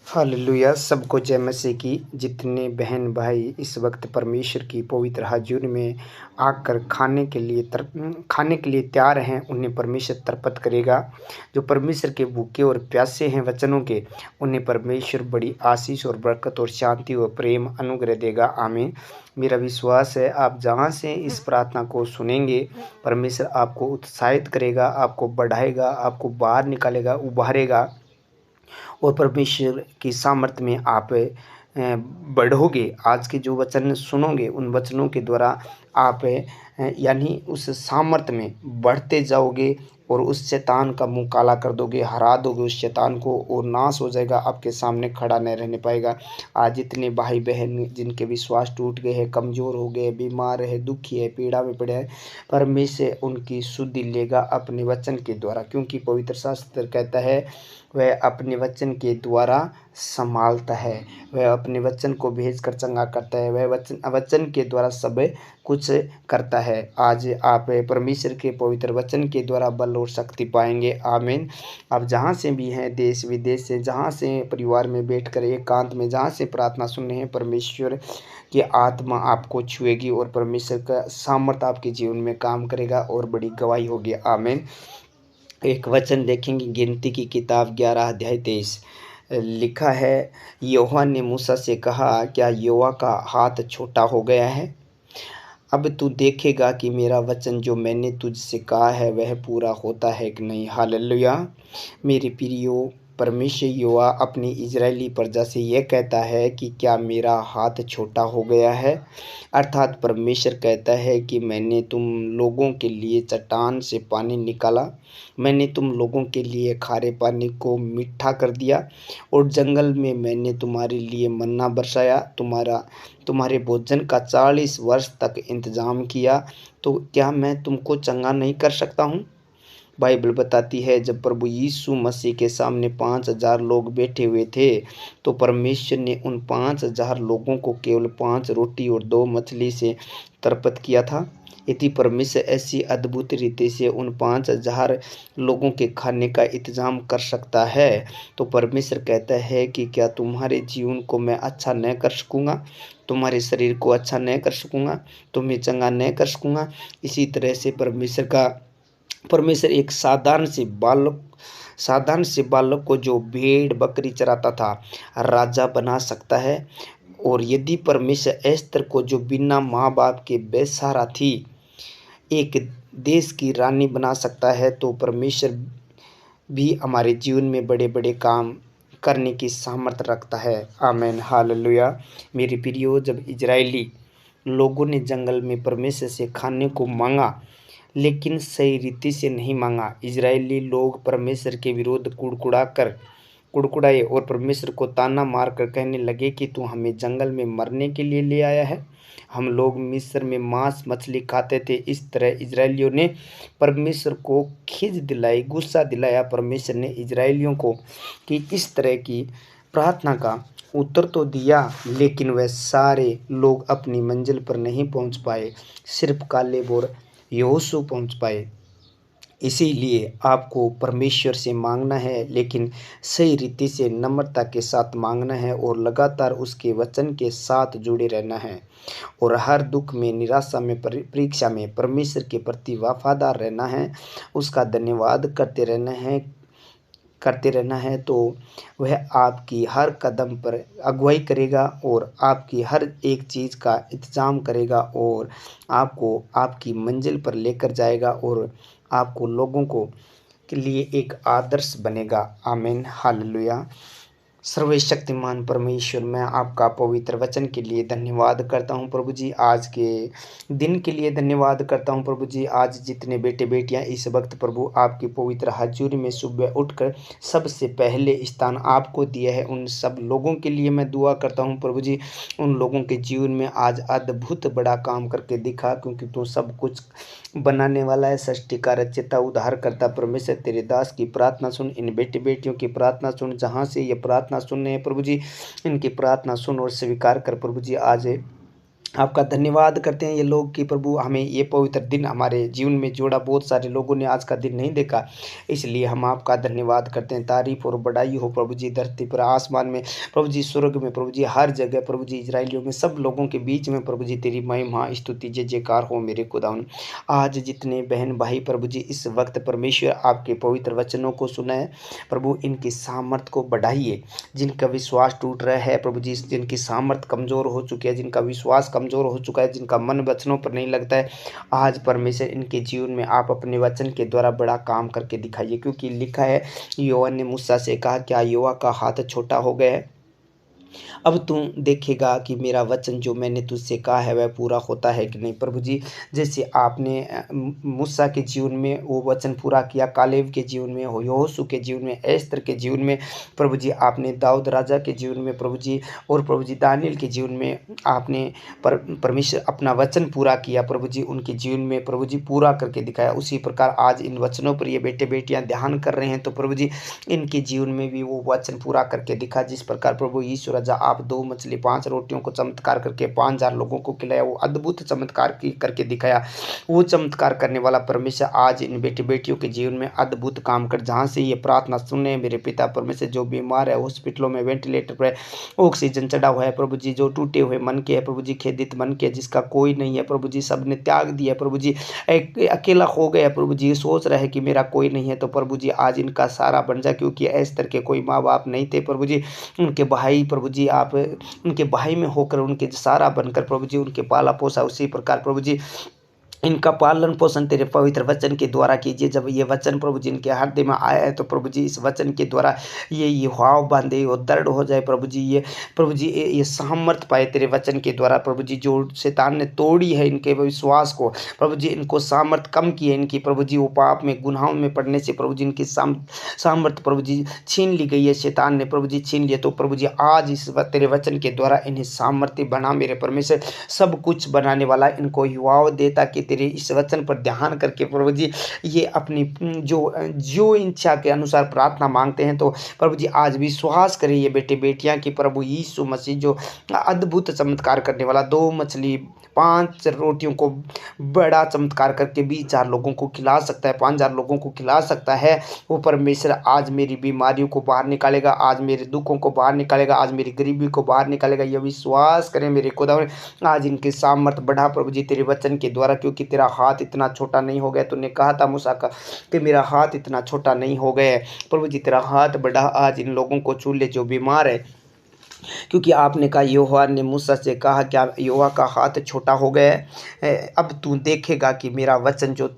Hallelujah. सबको जय मसीह की। जितने बहन भाई इस वक्त परमेश्वर की पवित्र हजूर में आकर खाने के लिए तैयार हैं, उन्हें परमेश्वर तरपत करेगा। जो परमेश्वर के भूखे और प्यासे हैं वचनों के, उन्हें परमेश्वर बड़ी आशीष और बरकत और शांति और प्रेम अनुग्रह देगा। आमीन। मेरा विश्वास है आप जहाँ से इस प्रार्थना को सुनेंगे, परमेश्वर आपको उत्साहित करेगा, आपको बढ़ाएगा, आपको बाहर निकालेगा, उभारेगा और परमेश्वर की सामर्थ्य में आप बढ़ोगे। आज के जो वचन सुनोगे, उन वचनों के द्वारा आप यानी उस सामर्थ्य में बढ़ते जाओगे और उस शैतान का मुंह काला कर दोगे, हरा दोगे उस शैतान को और नाश हो जाएगा, आपके सामने खड़ा नहीं रहने पाएगा। आज जितने भाई बहन जिनके विश्वास टूट गए हैं, कमज़ोर हो गए, बीमार है, दुखी है, पीड़ा में पड़े हैं, परमेश्वर उनकी शुद्धि लेगा अपने वचन के द्वारा, क्योंकि पवित्र शास्त्र कहता है वह अपने वचन के द्वारा संभालता है, वह अपने वचन को भेज कर चंगा करता है, वह वचन के द्वारा सब कुछ करता है। आज आप परमेश्वर के पवित्र वचन के द्वारा बल और शक्ति पाएंगे। आमीन। आप जहाँ से भी हैं, देश विदेश से, जहाँ से परिवार में बैठकर एकांत में जहाँ से प्रार्थना सुन रहे हैं, परमेश्वर की आत्मा आपको छुएगी और परमेश्वर का सामर्थ्य आपके जीवन में काम करेगा और बड़ी गवाही होगी। आमीन। एक वचन देखेंगे, गिनती की किताब 11 अध्याय 23 लिखा है, यहोवा ने मूसा से कहा, क्या यहोवा का हाथ छोटा हो गया है? अब तू देखेगा कि मेरा वचन जो मैंने तुझसे कहा है वह पूरा होता है कि नहीं। हालेलुया। मेरे प्रियो, परमेश्वर यहोवा अपनी इजरायली प्रजा से यह कहता है कि क्या मेरा हाथ छोटा हो गया है? अर्थात परमेश्वर कहता है कि मैंने तुम लोगों के लिए चट्टान से पानी निकाला, मैंने तुम लोगों के लिए खारे पानी को मीठा कर दिया और जंगल में मैंने तुम्हारे लिए मन्ना बरसाया, तुम्हारे भोजन का 40 वर्ष तक इंतजाम किया। तो क्या मैं तुमको चंगा नहीं कर सकता हूँ? बाइबल बताती है जब प्रभु यीशु मसीह के सामने 5,000 लोग बैठे हुए थे, तो परमेश्वर ने उन 5,000 लोगों को केवल 5 रोटी और 2 मछली से तरपत किया था। यदि परमेश्वर ऐसी अद्भुत रीति से उन 5,000 लोगों के खाने का इंतजाम कर सकता है, तो परमेश्वर कहता है कि क्या तुम्हारे जीवन को मैं अच्छा न कर सकूँगा, तुम्हारे शरीर को अच्छा न कर सकूँगा, तुम्हें चंगा न कर सकूँगा। इसी तरह से परमेश्वर एक साधारण से बालक को जो भेड़ बकरी चराता था राजा बना सकता है। और यदि परमेश्वर एस्तर को जो बिना माँ बाप के बेसहारा थी एक देश की रानी बना सकता है, तो परमेश्वर भी हमारे जीवन में बड़े बड़े काम करने की सामर्थ्य रखता है। आमीन। हालेलुया। मेरे प्रियो, जब इजरायली लोगों ने जंगल में परमेश्वर से खाने को मांगा, लेकिन सही रीति से नहीं मांगा, इजरायली लोग परमेश्वर के विरुद्ध कुड़कुड़ाए और परमेश्वर को ताना मारकर कहने लगे कि तू हमें जंगल में मरने के लिए ले आया है। हम लोग मिस्र में मांस मछली खाते थे। इस तरह इजरायलियों ने परमेश्वर को खींच दिलाई, गुस्सा दिलाया। परमेश्वर ने इजरायलियों को कि इस तरह की प्रार्थना का उत्तर तो दिया, लेकिन वह सारे लोग अपनी मंजिल पर नहीं पहुंच पाए, सिर्फ कालेब और यहोशू पहुंच पाए। इसीलिए आपको परमेश्वर से मांगना है, लेकिन सही रीति से नम्रता के साथ मांगना है और लगातार उसके वचन के साथ जुड़े रहना है और हर दुख में, निराशा में, परीक्षा में परमेश्वर के प्रति वफादार रहना है, उसका धन्यवाद करते रहना है। तो वह आपकी हर कदम पर अगुवाई करेगा और आपकी हर एक चीज़ का इंतज़ाम करेगा और आपको आपकी मंजिल पर लेकर जाएगा और आपको लोगों को के लिए एक आदर्श बनेगा। आमीन। हालेलुया। सर्वशक्तिमान परमेश्वर, मैं आपका पवित्र वचन के लिए धन्यवाद करता हूं प्रभु जी। आज के दिन के लिए धन्यवाद करता हूं प्रभु जी। आज जितने बेटे बेटियां इस वक्त प्रभु आपकी पवित्र हजूरी में सुबह उठकर सबसे पहले स्थान आपको दिया है, उन सब लोगों के लिए मैं दुआ करता हूं प्रभु जी। उन लोगों के जीवन में आज अद्भुत बड़ा काम करके दिखा, क्योंकि तू सब कुछ बनाने वाला है, सृष्टि का रचयिता, उद्धार करता परमेश्वर। तेरे दास की प्रार्थना सुन, इन बेटे बेटियों की प्रार्थना सुन, जहाँ से ये प्रार्थना सुन रहे हैं प्रभु जी, इनकी प्रार्थना सुन और स्वीकार कर प्रभु जी। आज आपका धन्यवाद करते हैं ये लोग कि प्रभु हमें ये पवित्र दिन हमारे जीवन में जोड़ा। बहुत सारे लोगों ने आज का दिन नहीं देखा, इसलिए हम आपका धन्यवाद करते हैं। तारीफ़ और बड़ाई हो प्रभु जी धरती पर, आसमान में, प्रभु जी स्वर्ग में, प्रभु जी हर जगह, प्रभु जी इज़राइलियों में, सब लोगों के बीच में प्रभु जी तेरी महिमा स्तुति जय जयकार हो मेरे खुदावन। आज जितने बहन भाई प्रभु जी इस वक्त परमेश्वर आपके पवित्र वचनों को सुना है, प्रभु इनकी सामर्थ को बढ़ाइए। जिनका विश्वास टूट रहा है प्रभु जी, जिनकी सामर्थ कमज़ोर हो चुकी है, जिनका विश्वास कमज़ोर हो चुका है, जिनका मन वचनों पर नहीं लगता है, आज परमेश्वर इनके जीवन में आप अपने वचन के द्वारा बड़ा काम करके दिखाइए। क्योंकि लिखा है, यहोवा ने मूसा से कहा, क्या यहोवा का हाथ छोटा हो गया है? अब तू देखेगा कि मेरा वचन जो मैंने तुझसे कहा है वह पूरा होता है कि नहीं। प्रभु जी, जैसे आपने मूसा के जीवन में वो वचन पूरा किया, कालेब के जीवन में, यहोशू के जीवन में, एस्तर के जीवन में, प्रभु जी आपने दाऊद राजा के जीवन में, प्रभु जी, और प्रभु जी दानियेल के जीवन में आपने परमेश्वर अपना वचन पूरा किया। प्रभु जी उनके जीवन में प्रभु जी पूरा करके दिखाया। उसी प्रकार आज इन वचनों पर ये बेटे बेटियां ध्यान कर रहे हैं, तो प्रभु जी इनके जीवन में भी वो वचन पूरा करके दिखा। जिस प्रकार प्रभु यीशु राजा आप 2 मछली 5 रोटियों को चमत्कार करके 5000 लोगों को खिलाया, वो अद्भुत चमत्कार करके दिखाया। वो चमत्कार करने वाला परमेश्वर आज इन बेटे बेटियों के जीवन में अद्भुत काम कर, जहाँ से ये प्रार्थना सुने मेरे पिता परमेश्वर, जो बीमार है हॉस्पिटलों में वेंटिलेटर पर ऑक्सीजन चढ़ा हुआ है प्रभु जी, जो टूटे हुए मन के है प्रभु जी, खेदित मन के, जिसका कोई नहीं है प्रभु जी, सब ने त्याग दिया प्रभु जी, एक अकेला हो गया प्रभु जी, सोच रहा है कि मेरा कोई नहीं है, तो प्रभु जी आज इनका सारा बन जा। क्योंकि एस्तर के कोई माँ बाप नहीं थे प्रभु जी, उनके भाई प्रभु जी आप उनके भाई में होकर उनके सारा बनकर प्रभु जी उनके पाला पोसा। उसी प्रकार प्रभु जी इनका पालन पोषण तेरे पवित्र वचन के द्वारा कीजिए। जब ये वचन प्रभु जी इनके हृदय में आया है, तो प्रभु जी इस वचन के द्वारा ये हाव बांधे और दृढ़ हो जाए प्रभु जी। ये प्रभु जी ये सामर्थ पाए तेरे वचन के द्वारा प्रभु जी। जो शैतान ने तोड़ी है इनके विश्वास को प्रभु जी, इनको सामर्थ कम की है इनकी प्रभु जी, वो पाप में गुनाहों में पड़ने से प्रभु जी इनकी सामर्थ प्रभु जी छीन ली गई है, शैतान ने प्रभु जी छीन लिया। तो प्रभु जी आज इस तेरे वचन के द्वारा इन्हें सामर्थ्य बना मेरे परमेश्वर, सब कुछ बनाने वाला इनको युवाओं देता कि तेरे इस वचन पर ध्यान करके प्रभु जी ये अपनी जो इच्छा के अनुसार प्रार्थना मांगते हैं, तो प्रभु जी आज विश्वास करें ये बेटे बेटियां कि प्रभु यीशु मसीह जो अद्भुत चमत्कार करने वाला, 2 मछली 5 रोटियों को बड़ा चमत्कार करके 20,000 लोगों को खिला सकता है, 5,000 लोगों को खिला सकता है, वो परमेश्वर आज मेरी बीमारियों को बाहर निकालेगा, आज मेरे दुखों को बाहर निकालेगा, आज मेरी गरीबी को बाहर निकालेगा। यह विश्वास करें मेरे खुदा, आज इनके सामर्थ बढ़ा प्रभु जी तेरे वचन के द्वारा। क्योंकि तेरा हाथ इतना छोटा नहीं हो गया, तूने कहा था मूसा का कि मेरा हाथ इतना छोटा नहीं हो गया है। प्रभु जी तेरा हाथ बढ़ा, आज इन लोगों को छू ले जो बीमार है। क्योंकि आपने कहा, यहोवा ने मूसा से कहा, क्या यहोवा का हाथ छोटा हो गया है? अब तू देखेगा कि मेरा वचन जो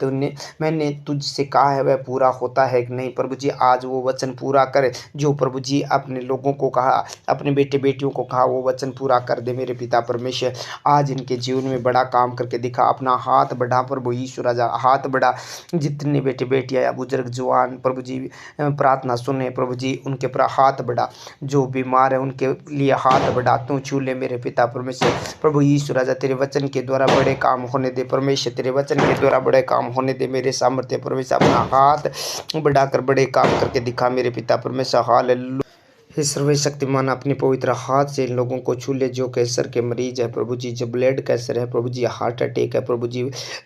मैंने तुझसे कहा है वह पूरा होता है कि नहीं। प्रभु जी आज वो वचन पूरा कर जो प्रभु जी अपने लोगों को कहा, अपने बेटे बेटियों को कहा, वो वचन पूरा कर दे मेरे पिता परमेश्वर। आज इनके जीवन में बड़ा काम करके दिखा, अपना हाथ बढ़ा प्रभु यीशु राजा, हाथ बढ़ा। जितने बेटे बेटियाँ बुजुर्ग जवान प्रभु जी प्रार्थना सुने प्रभु जी, उनके पर हाथ बढ़ा, जो बीमार है उनके लिए हाथ बढ़ाता हूँ, छू ले मेरे पिता परमेश्वर। प्रभु यीशु राजा तेरे वचन के द्वारा बड़े काम होने दे परमेश्वर, तेरे वचन के द्वारा बड़े काम होने दे मेरे सामर्थ्य परमेश्वर। अपना हाथ बढ़ाकर बड़े काम करके दिखा मेरे पिता परमेश्वर। हालेलुया। हे सर्वशक्तिमान, अपने पवित्र हाथ से इन लोगों को छू ले जो कैंसर के मरीज है प्रभु जी, जो ब्लड कैंसर है प्रभु जी, हार्ट अटैक है प्रभु जी,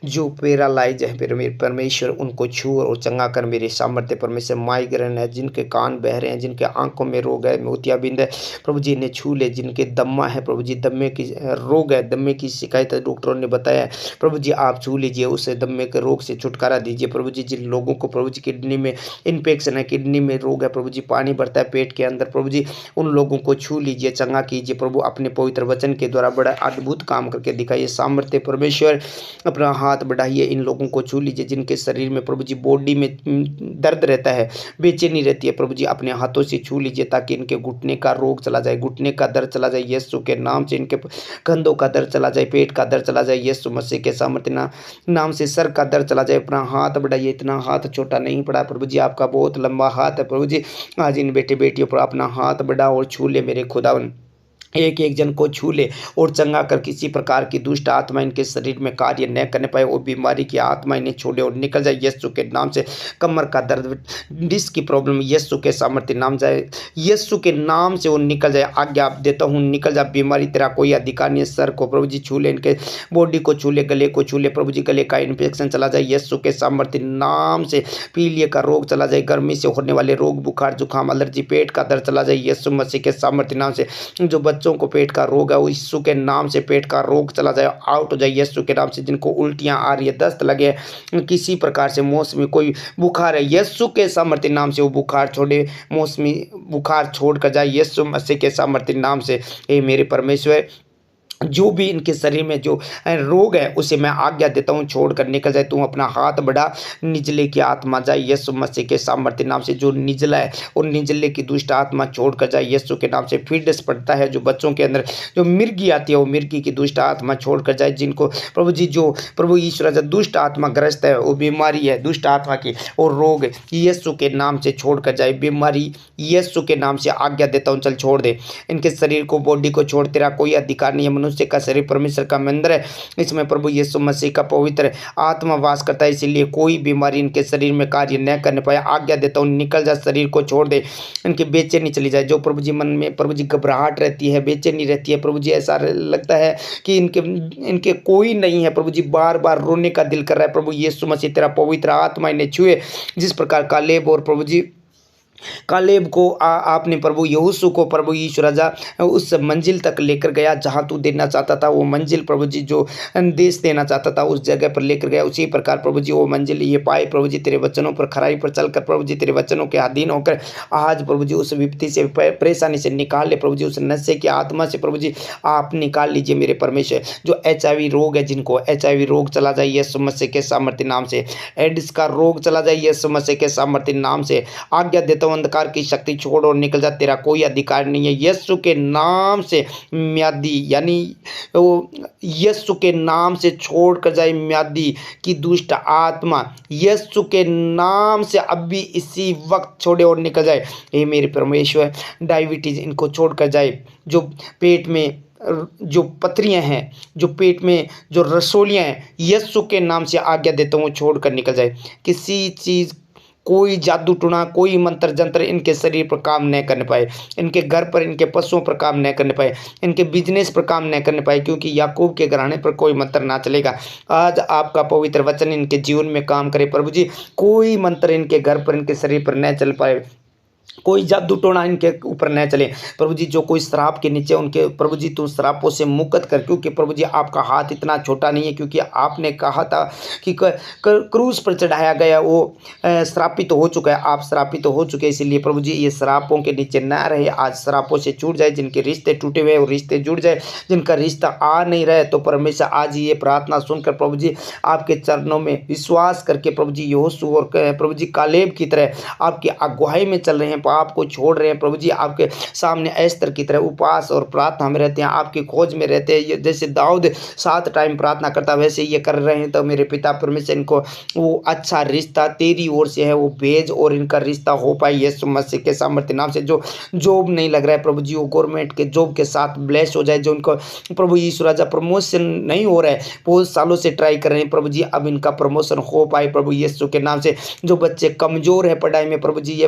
जो पैरालाइज है मेरे परमेश्वर, उनको छू और चंगा कर मेरे सामर्थ्य परमेश्वर। माइग्रेन है, जिनके कान बह रहे हैं, जिनके आंखों में रोग है, मोतियाबिंद है प्रभु जी, इन्हें छू ले। जिनके दम्मा है प्रभु जी, दम्मे की रोग है, दम्मे की शिकायत है, डॉक्टरों ने बताया है प्रभु जी, आप छू लीजिए, उसे दम्मे के रोग से छुटकारा दीजिए प्रभु जी। जिन लोगों को प्रभु जी किडनी में इन्फेक्शन है, किडनी में रोग है प्रभु जी, पानी बढ़ता है पेट के अंदर प्रभु जी, उन लोगों को छू लीजिए, चंगा कीजिए प्रभु। अपने पवित्र वचन के द्वारा बड़ा अद्भुत काम करके दिखाइए सामर्थ्य परमेश्वर। अपना हाथ बढ़ाइए, इन लोगों को छू लीजिए जिनके शरीर में प्रभु जी बॉडी में दर्द रहता है, बेचैनी रहती है प्रभु जी, अपने हाथों से छू लीजिए ताकि इनके घुटने का रोग चला जाए, घुटने का दर्द चला जाए यीशु के नाम से। इनके कंधों का दर्द चला जाए, पेट का दर्द चला जाए यीशु मसीह के सामर्थ्य नाम से। सर का दर्द चला जाए। अपना हाथ बढ़ाइए, इतना हाथ छोटा नहीं पड़ा प्रभु जी, आपका बहुत लंबा हाथ है प्रभु जी। आज इन बेटे बेटियों पर अपना हाथ बढ़ा और छू ले मेरे खुदावन। एक एक जन को छू ले और चंगा कर, किसी प्रकार की दुष्ट आत्मा इनके शरीर में कार्य न करने पाए। वो बीमारी की आत्मा इन्हें छोड़े और निकल जाए यीशु के नाम से। कमर का दर्द, डिस्क की प्रॉब्लम यीशु के सामर्थ्य नाम जाए, यीशु के नाम से वो निकल जाए। आज्ञा आप देता हूँ, निकल जा बीमारी, तेरा कोई अधिकार नहीं है। सर को प्रभु जी छू ले, इनके बॉडी को छू ले, गले को छू ले प्रभु जी, गले का इन्फेक्शन चला जाए यीशु के सामर्थ्य नाम से। पीलिया का रोग चला जाए, गर्मी से होने वाले रोग, बुखार, जुकाम, एलर्जी, पेट का दर्द चला जाए यीशु मसीह के सामर्थ्य नाम से। जो बच्चों को पेट का रोग है, वो यीशु के नाम से पेट का रोग चला जाए, आउट हो जाए यीशु के नाम से। जिनको उल्टियां आ रही है, दस्त लगे, किसी प्रकार से मौसमी कोई बुखार है, यीशु के सामर्थ्य नाम से वो बुखार छोड़े, मौसमी बुखार छोड़ कर जाए यीशु मसीह के सामर्थ्य नाम से। हे मेरे परमेश्वर, जो भी इनके शरीर में जो रोग है उसे मैं आज्ञा देता हूँ छोड़कर निकल जाए। तू अपना हाथ बढ़ा, निजले की आत्मा जाए यीशु मसीह के सामर्थ्य नाम से। जो निजला है और निजले की दुष्ट आत्मा छोड़कर जाए यीशु के नाम से। फिटनेस पड़ता है जो बच्चों के अंदर जो मिर्गी आती है, वो मिर्गी की दुष्ट आत्मा छोड़कर जाए। जिनको प्रभु जी, जो प्रभु ईश्वर जो दुष्ट आत्मा ग्रस्त है, वो बीमारी है दुष्ट आत्मा की और रोग यीशु के नाम से छोड़कर जाए। बीमारी यीशु के नाम से आज्ञा देता हूँ, चल छोड़ दे इनके शरीर को, बॉडी को छोड़। तेरा कोई अधिकार नहीं है। मनुष्य का शरीर परमेश्वर का मंदिर है, इसमें प्रभु यीशु मसीह का पवित्र आत्मा वास करता है, इसीलिए कोई बीमारी इनके शरीर में कार्य न करने पाए। आज्ञा देता हूँ, निकल जा, शरीर को छोड़ दे, इनकी बेचैनी चली जाए। जो प्रभु जी मन में प्रभु जी घबराहट रहती है, बेचैनी रहती है प्रभु जी, ऐसा लगता है कि इनके कोई नहीं है प्रभु जी, बार बार रोने का दिल कर रहा है प्रभु यीशु मसीह, तेरा पवित्र आत्मा इन्हें छुए। जिस प्रकार कालेब और प्रभु जी कालेब को आपने प्रभु यहोशू को प्रभु यीशु राजा उस मंजिल तक लेकर गया जहां तू देना चाहता था। वो मंजिल प्रभु जी जो देश देना चाहता था उस जगह पर लेकर गया। उसी प्रकार प्रभु जी वो मंजिल ये पाए प्रभु जी, तेरे वचनों पर खराई पर चलकर प्रभु जी, तेरे वचनों के अधीन होकर आज प्रभु जी उस विपत्ति से परेशानी से निकाल ले प्रभु जी, उस नशे की आत्मा से प्रभु जी आप निकाल लीजिए मेरे परमेश्वर। जो HIV रोग है, जिनको HIV रोग चला जाए यीशु मसीह के सामर्थ्य नाम से। एड्स का रोग चला जाए यीशु मसीह के सामर्थ्य नाम से। आज्ञा देता हूं, अंधकार की शक्ति छोड़ और निकल जा, तेरा कोई अधिकार नहीं है यीशु के नाम से। म्यादी यानी वो यीशु के नाम से छोड़ कर जाए, म्यादी की दुष्ट आत्मा यीशु के नाम से अभी इसी वक्त छोड़े और निकल जाए। हे मेरे परमेश्वर, डायबिटीज इनको छोड़ कर जाए। जो पेट में जो पथरियां हैं, जो पेट में जो रसोलियां हैं, यीशु के नाम से आज्ञा देता हूँ छोड़ कर निकल जाए। किसी चीज कोई जादू टूना, कोई मंत्र जंत्र इनके शरीर पर काम न करने पाए, इनके घर पर, इनके पशुओं पर काम न करने पाए, इनके बिजनेस पर काम न करने पाए, क्योंकि याकूब के घराने पर कोई मंत्र ना चलेगा। आज आपका पवित्र वचन इनके जीवन में काम करे प्रभु जी। कोई मंत्र इनके घर पर, इनके शरीर पर न चल पाए, कोई जादू टोना इनके ऊपर न चले प्रभु जी। जो कोई श्राप के नीचे उनके प्रभु जी तू श्रापों से मुक्त कर, क्योंकि प्रभु जी आपका हाथ इतना छोटा नहीं है, क्योंकि आपने कहा था कि क्रूस पर चढ़ाया गया वो श्रापित तो हो चुका है, आप श्रापित तो हो चुके हैं। इसीलिए प्रभु जी ये श्रापों के नीचे ना रहे, आज श्रापों से छूट जाए। जिनके रिश्ते टूटे हुए वो रिश्ते जुड़ जाए, जिनका रिश्ता आ नहीं रहे तो परमेश्वर आज ये प्रार्थना सुनकर प्रभु जी आपके चरणों में विश्वास करके प्रभु जी यहोशू और प्रभु जी कालेब की तरह आपकी अगुवाई में चल रहे हैं, आपको छोड़ रहे हैं प्रभु जी। आपके सामने एस्तर की तरह उपवास और प्रार्थना में रहते हैं, आपकी खोज में रहते हैं। जैसे दाऊद 7 टाइम प्रार्थना करता वैसे ये कर रहे हैं। तो मेरे पिता परमेश्वर इनको वो अच्छा रिश्ता तेरी ओर से है वो भेज और इनका रिश्ता हो पाए यीशु मसीह के सामर्थ्य नाम से। जो जॉब नहीं लग रहा है प्रभु जी, वो गवर्नमेंट के जॉब के साथ ब्लेस हो जाए। जो इनको प्रभु यीशु राजा प्रमोशन नहीं हो रहा है, बहुत सालों से ट्राई कर रहे हैं प्रभु जी, अब इनका प्रमोशन हो पाए प्रभु यीशु के नाम से। जो बच्चे कमजोर है पढ़ाई में प्रभु जी, ये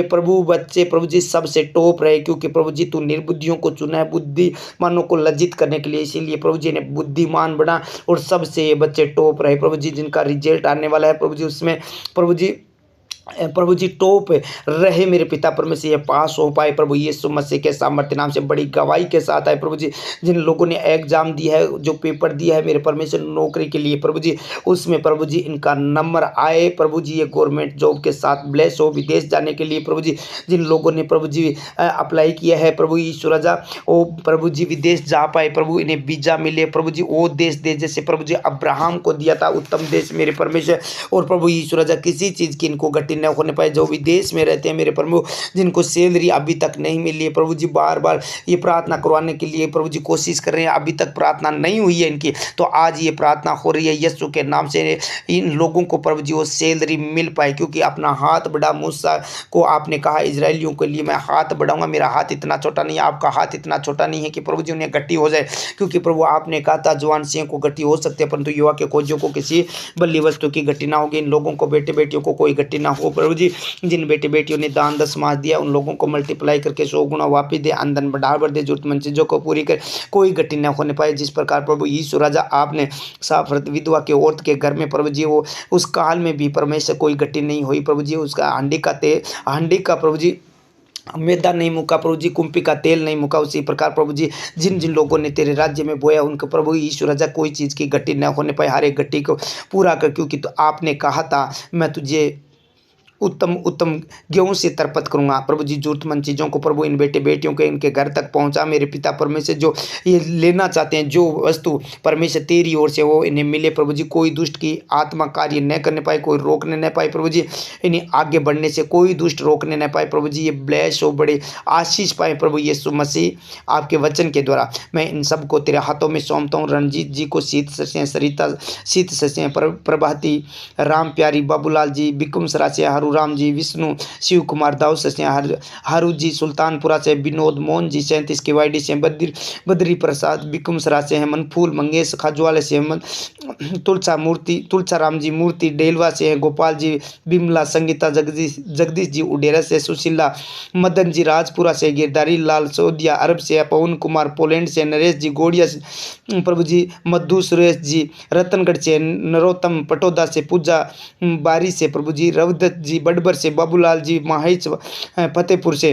प्रभु बच्चे प्रभु जी सबसे टॉप रहे, क्योंकि प्रभु जी तू निर्बुद्धियों को चुना है बुद्धिमानों को लज्जित करने के लिए। इसीलिए प्रभु जी ने बुद्धिमान बना और सबसे ये बच्चे टॉप रहे प्रभु जी। जिनका रिजल्ट आने वाला है प्रभु जी, उसमें प्रभु जी टॉप रहे मेरे पिता परमेश्वर, ये पास हो पाए प्रभु यीशु मसीह के सामर्थ्य नाम से। बड़ी गवाही के साथ आए प्रभु जी। जिन लोगों ने एग्जाम दिया है, जो पेपर दिया है मेरे परमेश्वर नौकरी के लिए प्रभु जी, उसमें प्रभु जी इनका नंबर आए प्रभु जी, ये गवर्नमेंट जॉब के साथ ब्लेस हो विदेश जाने के लिए प्रभु जी। जिन लोगों ने प्रभु जी अप्लाई किया है प्रभु यीशु राजा, वो प्रभु जी विदेश जा पाए प्रभु, इन्हें वीजा मिले प्रभु जी। वो देश दे जैसे प्रभु जी अब्राहम को दिया था उत्तम देश मेरे परमेश्वर। और प्रभु यीशु राजा किसी चीज़ की इनको घटी गति न होने पाए। जो विदेश में रहते हैं मेरे प्रभु, जिनको सैलरी अभी तक नहीं मिली है प्रभु जी, बार बार ये प्रार्थना करवाने के लिए प्रभु जी कोशिश कर रहे हैं, अभी तक प्रार्थना नहीं हुई है इनकी, तो आज ये प्रार्थना हो रही है यीशु के नाम से, इन लोगों को प्रभु जी वो सैलरी मिल पाए। क्योंकि अपना हाथ बढ़ा, मूसा को आपने कहा इजरायलियों के लिए मैं हाथ बढ़ाऊंगा, मेरा हाथ इतना छोटा नहीं है, आपका हाथ इतना छोटा नहीं है कि प्रभु जी उन्हें गट्टी हो जाए। क्योंकि प्रभु आपने कहा था जवान सिंह को गट्टी हो सकती है, परंतु युवा के खोजियों को किसी बल्ली वस्तु की गट्टी ना होगी। इन लोगों को, बेटे बेटियों को कोई गट्टी ना हो प्रभु जी। जिन बेटे बेटियों ने दान दशमांश दिया उन लोगों को मल्टीप्लाई करके 100 गुना वापिस दे, आमदन बढ़ा दे, जरूरतमंद चीज़ों को पूरी कर, कोई गट्टी न होने पाए। जिस प्रकार प्रभु यीशु राजा आपने साफरत विधवा के औरत के घर में प्रभु जी वो उस काल में भी परमेश्वर कोई गट्टी नहीं हुई प्रभु जी, उसका हांडी का प्रभु जी मैदा नहीं मुका प्रभु जी, कुंपी का तेल नहीं मुका। उसी प्रकार प्रभु जी जिन जिन लोगों ने तेरे राज्य में बोया उनको प्रभु यीशु राजा कोई चीज़ की गट्टी न होने पाए, हर एक गट्टी को पूरा कर। क्योंकि तो आपने कहा था मैं तुझे उत्तम उत्तम गेहूं से तरपत करूंगा प्रभु जी। जरूरतमंद चीज़ों को प्रभु इन बेटे बेटियों के इनके घर तक पहुंचा मेरे पिता परमेश्वर। जो ये लेना चाहते हैं, जो वस्तु परमेश्वर तेरी ओर से वो इन्हें मिले प्रभु जी। कोई दुष्ट की आत्मा कार्य न करने पाए, कोई रोकने न पाए प्रभु जी, इन्हें आगे बढ़ने से कोई दुष्ट रोकने न पाए प्रभु जी। ये ब्लेस हो, बड़े आशीष पाए प्रभु यीशु मसीह आपके वचन के द्वारा। मैं इन सब को तेरे हाथों में सौंपता हूँ। रणजीत जी को, शीत सस्यें, सरिता शीत सस्यें, प्रभाती, राम प्यारी, बाबूलाल जी, बिकुम सरा से राम जी, विष्णु, शिव कुमार, दाऊ से हारू जी, सुल्तानपुरा से विनोद, मोहन जी 37 के वाईडी से, बद्री प्रसाद, बिकुम सरा से हेमंत फूल, मंगेश खाजवाल से हेमंत, तुलसा राम जी मूर्ति डेलवा से है, गोपाल जी, बिमला, संगीता, जगदीश जी उडेरा से, सुशीला, मदन जी राजपुरा से, गिरधारी लाल सोदिया अरब से, पवन कुमार पोलैंड से, नरेश जी गोड़िया से प्रभु जी, मधु सुरेश जी रतनगढ़ से, नरोत्तम पटोदा से, पूजा बारी से प्रभु जी, रवदत्त जी बड़बर से, बाबूलाल जी माहिच फतेहपुर से,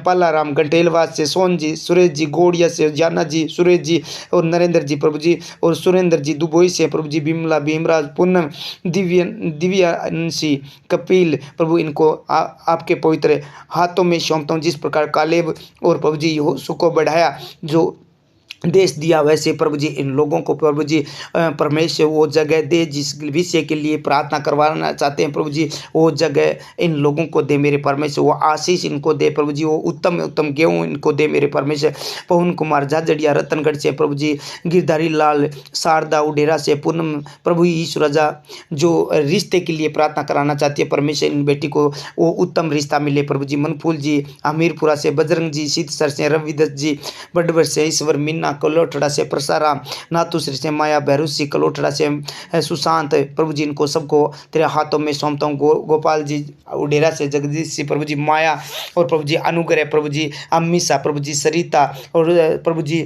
पालाराम गंटेलवास से, सोन जी, सुरेश जी गोड़िया से, जाना जी, सुरेश जी और नरेंद्र जी प्रभु जी, और सुरेंद्र जी दुबोई से प्रभु जी, बिमला, भीमराज, पूनम, दिव्यांशी, कपिल प्रभु, इनको आपके पवित्र हाथों में सौंपता हूँ। जिस प्रकार कालेब और प्रभु जी यहोशू को बढ़ाया, जो देश दिया, वैसे प्रभु जी इन लोगों को प्रभु जी परमेश्वर वो जगह दे जिस विषय के लिए प्रार्थना करवाना चाहते हैं प्रभु जी, वो जगह इन लोगों को दे मेरे परमेश्वर। वो आशीष इनको दे प्रभु जी, वो उत्तम उत्तम गेहूँ इनको दे मेरे परमेश्वर। पवन कुमार झाझड़िया रतनगढ़ से प्रभु जी, गिरधारी लाल शारदा उडेरा से, पूनम प्रभु यीशु राजा जो रिश्ते के लिए प्रार्थना कराना चाहती है परमेश्वर, इन बेटी को वो उत्तम रिश्ता मिले प्रभु जी। मनफूल जी हमीरपुरा से, बजरंग जी शीतसर से, रविदत्त जी बड़बर से, ईश्वर मीना कलोठड़ा से, प्रसाराम नाथुश्री से, माया भैरुसी कलोठड़ा से, सुशांत प्रभु जी, इनको सबको तेरे हाथों में सौंपता हूँ। गोपाल जी उडेरा से, जगदीश जी प्रभु जी, माया और प्रभु जी अनुग्रह प्रभु जी, अम्मीसा प्रभु जी, सरिता और प्रभु जी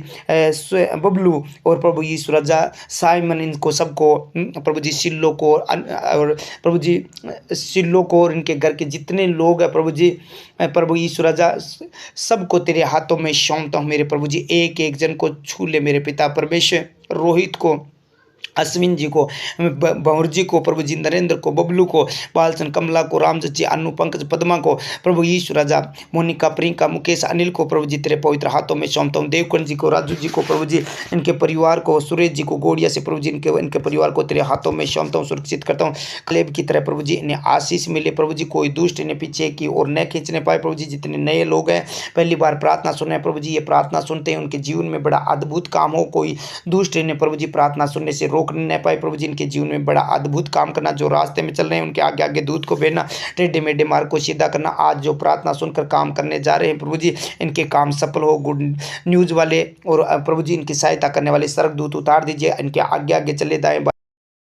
बबलू और प्रभु यीशु राजा साइमन, इनको सबको प्रभु जी, शिल्लो को और प्रभु जी शिल्लो को और इनके घर के जितने लोग हैं प्रभु जी, प्रभु यीशु राजा सबको तेरे हाथों में सौंपता हूँ मेरे प्रभु जी। एक एक जन को छू ले मेरे पिता परमेश्वर। रोहित को, अश्विन जी को, भंवर जी को प्रभु जी, नरेंद्र को, बबलू को, बालचंद, कमला को, रामजत जी, अनु, पंकज, पद्मा को प्रभु यीशु राजा, मोनिका, प्रियंका, मुकेश, अनिल को प्रभु जी तेरे पवित्र हाथों में सौंपता हूँ। देवकन जी को, राजू जी को प्रभु जी, इनके परिवार को, सुरेश जी को गोड़िया से प्रभु जी, इनके परिवार को तेरे हाथों में सौंपता हूँ, सुरक्षित करता हूँ। कलेब की तरह प्रभु जी इन्हें आशीष मिले प्रभु जी, कोई दुष्ट इन्हें पीछे की और न खींचने पाए प्रभु जी। जितने नए लोग हैं पहली बार प्रार्थना सुने प्रभु जी, ये प्रार्थना सुनते हैं उनके जीवन में बड़ा अद्भुत काम हो। कोई दुष्ट इन्हें प्रभु जी प्रार्थना सुनने से रोकने न पाए प्रभु जी, इनके जीवन में बड़ा अद्भुत काम करना। जो रास्ते में चल रहे हैं उनके आगे आगे दूत को भेजना, टेढ़े मेढ़े मार्ग को सीधा करना। आज जो प्रार्थना सुनकर काम करने जा रहे हैं प्रभु जी, इनके काम सफल हो। गुड न्यूज वाले और प्रभु जी इनकी सहायता करने वाले स्वर्गदूत उतार दीजिए, इनके आगे आगे चले दाएं